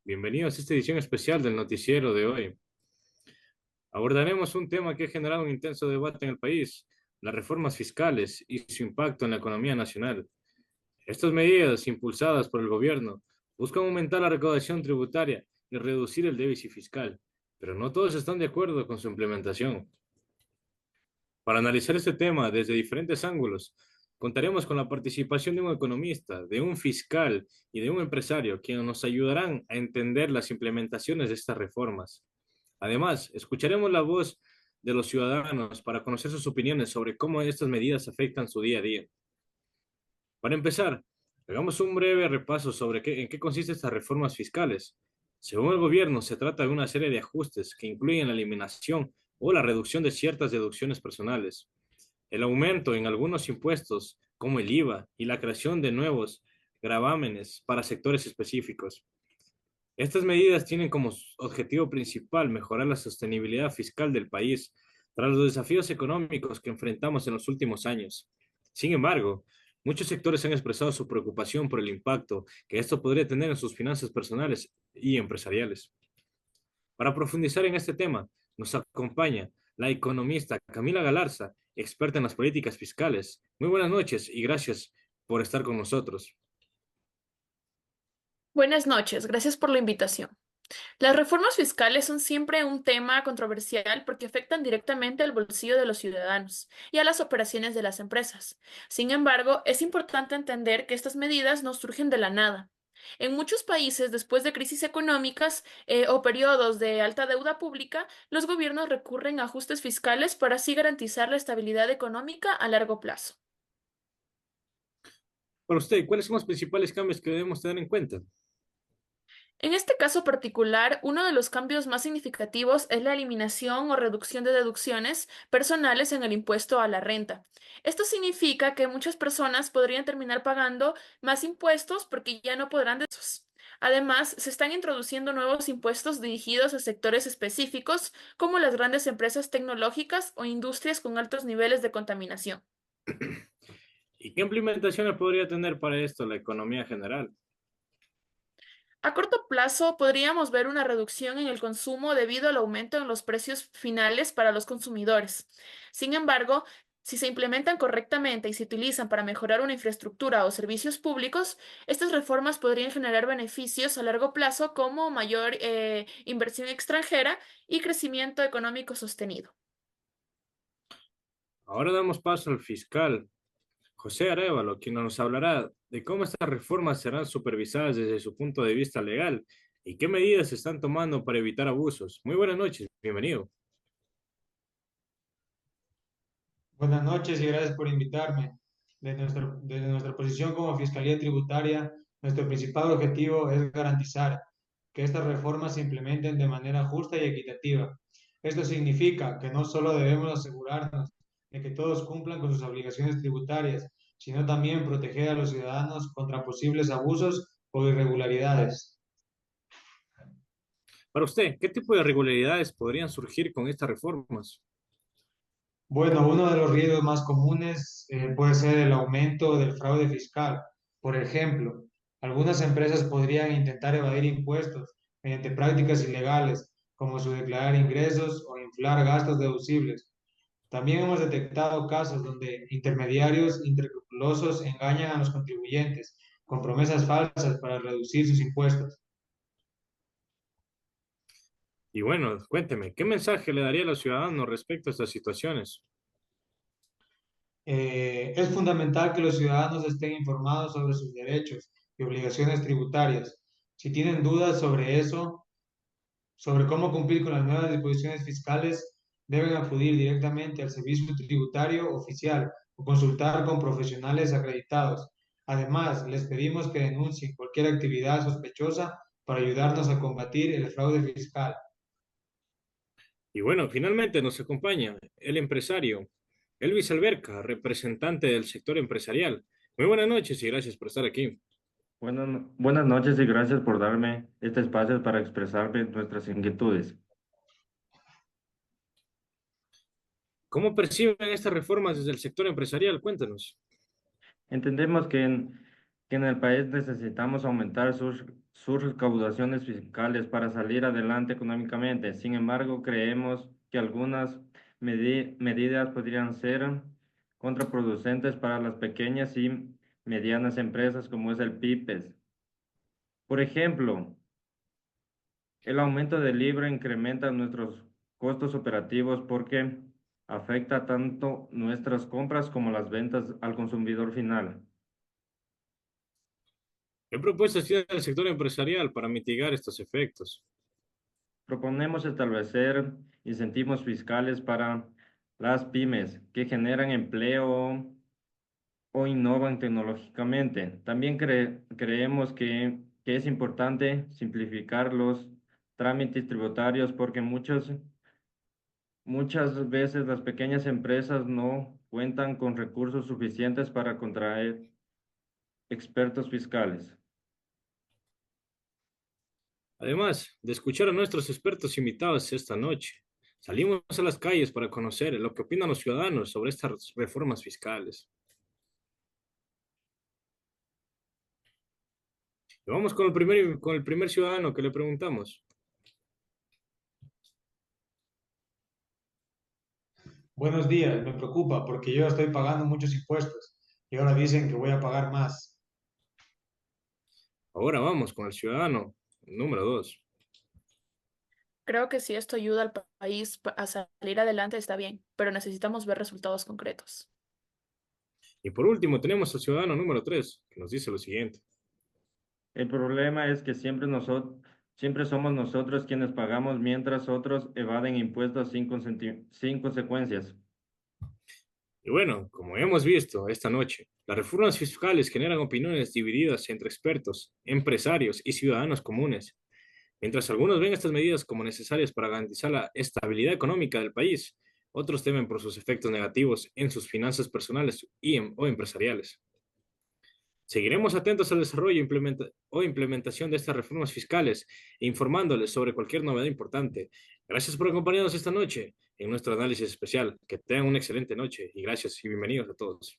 Bienvenidos a esta edición especial del noticiero de hoy. Abordaremos un tema que ha generado un intenso debate en el país, las reformas fiscales y su impacto en la economía nacional. Estas medidas, impulsadas por el gobierno, buscan aumentar la recaudación tributaria y reducir el déficit fiscal, pero no todos están de acuerdo con su implementación. Para analizar este tema desde diferentes ángulos, contaremos con la participación de un economista, de un fiscal y de un empresario, quienes nos ayudarán a entender las implementaciones de estas reformas. Además, escucharemos la voz de los ciudadanos para conocer sus opiniones sobre cómo estas medidas afectan su día a día. Para empezar, hagamos un breve repaso sobre en qué consisten estas reformas fiscales. Según el gobierno, se trata de una serie de ajustes que incluyen la eliminación o la reducción de ciertas deducciones personales, el aumento en algunos impuestos, como el IVA, y la creación de nuevos gravámenes para sectores específicos. Estas medidas tienen como objetivo principal mejorar la sostenibilidad fiscal del país tras los desafíos económicos que enfrentamos en los últimos años. Sin embargo, muchos sectores han expresado su preocupación por el impacto que esto podría tener en sus finanzas personales y empresariales. Para profundizar en este tema, nos acompaña la economista Camila Galarza, experta en las políticas fiscales. Muy buenas noches y gracias por estar con nosotros. Buenas noches, gracias por la invitación. Las reformas fiscales son siempre un tema controversial porque afectan directamente al bolsillo de los ciudadanos y a las operaciones de las empresas. Sin embargo, es importante entender que estas medidas no surgen de la nada. En muchos países, después de crisis económicas o periodos de alta deuda pública, los gobiernos recurren a ajustes fiscales para así garantizar la estabilidad económica a largo plazo. Para usted, ¿cuáles son los principales cambios que debemos tener en cuenta? En este caso particular, uno de los cambios más significativos es la eliminación o reducción de deducciones personales en el impuesto a la renta. Esto significa que muchas personas podrían terminar pagando más impuestos porque ya no podrán esos. Además, se están introduciendo nuevos impuestos dirigidos a sectores específicos, como las grandes empresas tecnológicas o industrias con altos niveles de contaminación. ¿Y qué implementaciones podría tener para esto la economía general? A corto plazo, podríamos ver una reducción en el consumo debido al aumento en los precios finales para los consumidores. Sin embargo, si se implementan correctamente y se utilizan para mejorar una infraestructura o servicios públicos, estas reformas podrían generar beneficios a largo plazo como mayor inversión extranjera y crecimiento económico sostenido. Ahora damos paso al fiscal José Arévalo, quien nos hablará de cómo estas reformas serán supervisadas desde su punto de vista legal y qué medidas se están tomando para evitar abusos. Muy buenas noches, bienvenido. Buenas noches y gracias por invitarme. Desde nuestra posición como Fiscalía Tributaria, nuestro principal objetivo es garantizar que estas reformas se implementen de manera justa y equitativa. Esto significa que no solo debemos asegurarnos de que todos cumplan con sus obligaciones tributarias, sino también proteger a los ciudadanos contra posibles abusos o irregularidades. Para usted, ¿qué tipo de irregularidades podrían surgir con estas reformas? Bueno, uno de los riesgos más comunes puede ser el aumento del fraude fiscal. Por ejemplo, algunas empresas podrían intentar evadir impuestos mediante prácticas ilegales, como subdeclarar ingresos o inflar gastos deducibles. También hemos detectado casos donde intermediarios inescrupulosos engañan a los contribuyentes con promesas falsas para reducir sus impuestos. Y bueno, cuénteme, ¿qué mensaje le daría a los ciudadanos respecto a estas situaciones? Es fundamental que los ciudadanos estén informados sobre sus derechos y obligaciones tributarias. Si tienen dudas sobre eso, sobre cómo cumplir con las nuevas disposiciones fiscales, deben acudir directamente al servicio tributario oficial o consultar con profesionales acreditados. Además, les pedimos que denuncien cualquier actividad sospechosa para ayudarnos a combatir el fraude fiscal. Y bueno, finalmente nos acompaña el empresario Elvis Alberca, representante del sector empresarial. Muy buenas noches y gracias por estar aquí. Buenas noches y gracias por darme este espacio para expresarme nuestras inquietudes. ¿Cómo perciben estas reformas desde el sector empresarial? Cuéntanos. Entendemos que en el país necesitamos aumentar sus recaudaciones fiscales para salir adelante económicamente. Sin embargo, creemos que algunas medidas podrían ser contraproducentes para las pequeñas y medianas empresas como es el PYPES. Por ejemplo, el aumento del libro incrementa nuestros costos operativos porque afecta tanto nuestras compras como las ventas al consumidor final. ¿Qué propuestas tiene el sector empresarial para mitigar estos efectos? Proponemos establecer incentivos fiscales para las pymes que generan empleo o innovan tecnológicamente. También creemos que es importante simplificar los trámites tributarios porque muchas veces las pequeñas empresas no cuentan con recursos suficientes para contraer expertos fiscales. Además de escuchar a nuestros expertos invitados esta noche, salimos a las calles para conocer lo que opinan los ciudadanos sobre estas reformas fiscales. Y vamos con el primer ciudadano que le preguntamos. Buenos días, me preocupa porque yo estoy pagando muchos impuestos y ahora dicen que voy a pagar más. Ahora vamos con el ciudadano número 2. Creo que si esto ayuda al país a salir adelante está bien, pero necesitamos ver resultados concretos. Y por último tenemos al ciudadano número 3, que nos dice lo siguiente. El problema es que siempre somos nosotros quienes pagamos mientras otros evaden impuestos sin consecuencias. Y bueno, como hemos visto esta noche, las reformas fiscales generan opiniones divididas entre expertos, empresarios y ciudadanos comunes. Mientras algunos ven estas medidas como necesarias para garantizar la estabilidad económica del país, otros temen por sus efectos negativos en sus finanzas personales o empresariales. Seguiremos atentos al desarrollo o implementación de estas reformas fiscales e informándoles sobre cualquier novedad importante. Gracias por acompañarnos esta noche en nuestro análisis especial. Que tengan una excelente noche y gracias y bienvenidos a todos.